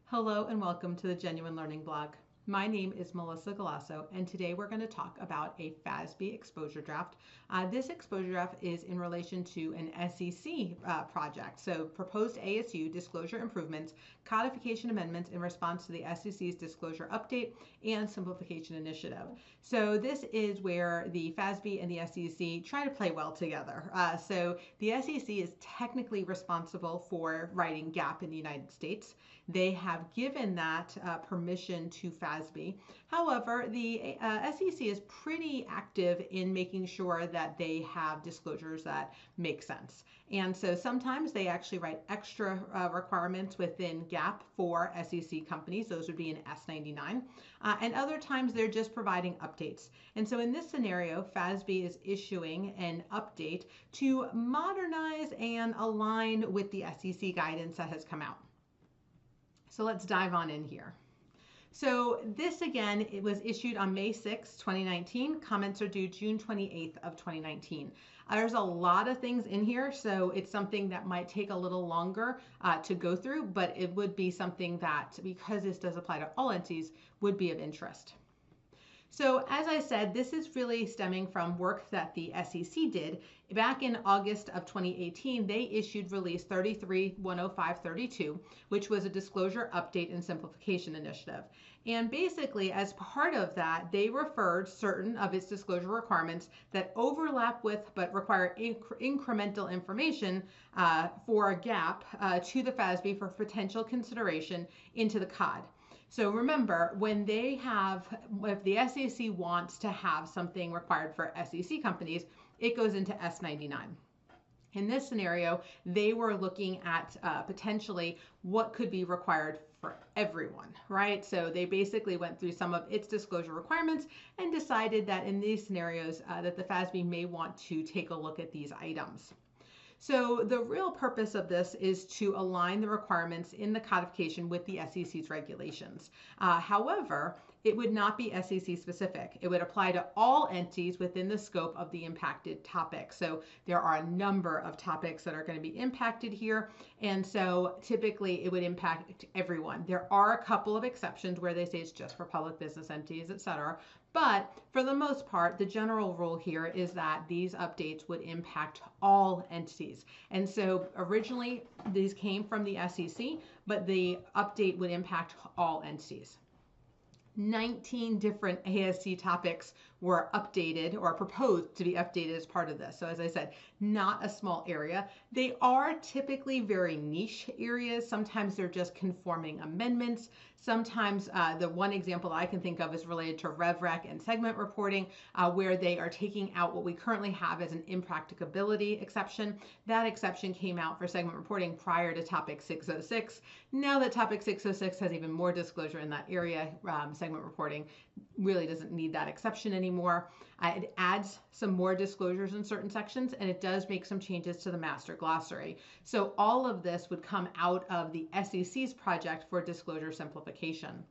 Hello and welcome to the Genuine Learning Blog. My name is Melissa Galasso, and today we're going to talk about a FASB exposure draft. This exposure draft is in relation to an SEC project, so proposed ASU disclosure improvements, codification amendments in response to the SEC's disclosure update and simplification initiative. So this is where the FASB and the SEC try to play well together. So the SEC is technically responsible for writing GAAP in the United States. They have given that permission to FASB. However, the SEC is pretty active in making sure that they have disclosures that make sense. And so sometimes they actually write extra requirements within GAAP for SEC companies. Those would be in S99. And other times they're just providing updates. And so in this scenario, FASB is issuing an update to modernize and align with the SEC guidance that has come out. So let's dive on in here. So this again, it was issued on May 6, 2019. Comments are due June 28th of 2019. There's a lot of things in here, so it's something that might take a little longer to go through, but it would be something that, because this does apply to all entities, would be of interest. So as I said, this is really stemming from work that the SEC did. Back in August of 2018, they issued Release 33-10532, which was a disclosure update and simplification initiative. And basically, as part of that, they referred certain of its disclosure requirements that overlap with but require incremental information for a GAAP to the FASB for potential consideration into the COD. So remember, when if the SEC wants to have something required for SEC companies, it goes into S99. In this scenario, they were looking at potentially what could be required for everyone, right? So they basically went through some of its disclosure requirements and decided that in these scenarios that the FASB may want to take a look at these items. So the real purpose of this is to align the requirements in the codification with the SEC's regulations. However, it would not be SEC specific. It would apply to all entities within the scope of the impacted topic. So there are a number of topics that are going to be impacted here. And so typically it would impact everyone. There are a couple of exceptions where they say it's just for public business entities, etc. But for the most part, the general rule here is that these updates would impact all entities. And so originally these came from the SEC, but the update would impact all entities. 19 different ASC topics were updated or proposed to be updated as part of this. So as I said, not a small area. They are typically very niche areas. Sometimes they're just conforming amendments. Sometimes the one example I can think of is related to RevRec and segment reporting, where they are taking out what we currently have as an impracticability exception. That exception came out for segment reporting prior to Topic 606. Now that Topic 606 has even more disclosure in that area, segment reporting really doesn't need that exception anymore. It adds some more disclosures in certain sections, and it does make some changes to the master glossary. So all of this would come out of the SEC's project for disclosure simplification.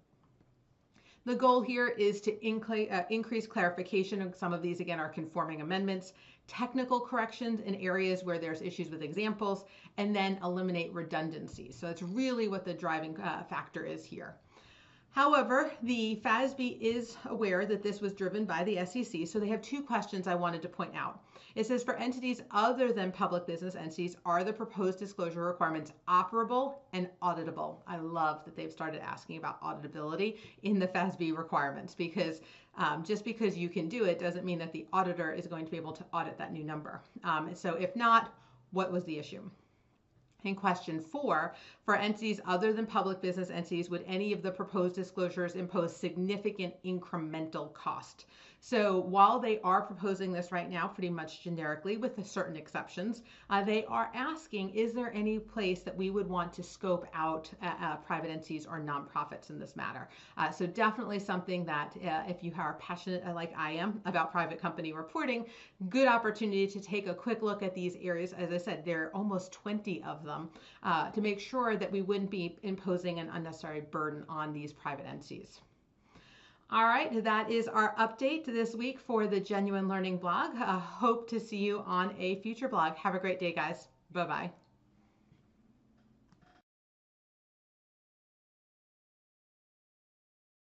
The goal here is to increase clarification, and some of these again are conforming amendments, technical corrections in areas where there's issues with examples, and then eliminate redundancies. So it's really what the driving factor is here. However, the FASB is aware that this was driven by the SEC, so they have two questions I wanted to point out. It says, for entities other than public business entities, are the proposed disclosure requirements operable and auditable? I love that they've started asking about auditability in the FASB requirements, because just because you can do it doesn't mean that the auditor is going to be able to audit that new number. So if not, what was the issue? In question 4, for entities other than public business entities, would any of the proposed disclosures impose significant incremental cost? So while they are proposing this right now pretty much generically with certain exceptions, they are asking, is there any place that we would want to scope out private entities or nonprofits in this matter? So definitely something that if you are passionate like I am about private company reporting, good opportunity to take a quick look at these areas. As I said, there are almost 20 of them to make sure that we wouldn't be imposing an unnecessary burden on these private entities. All right, that is our update this week for the Genuine Learning blog. Hope to see you on a future blog. Have a great day, guys. Bye-bye.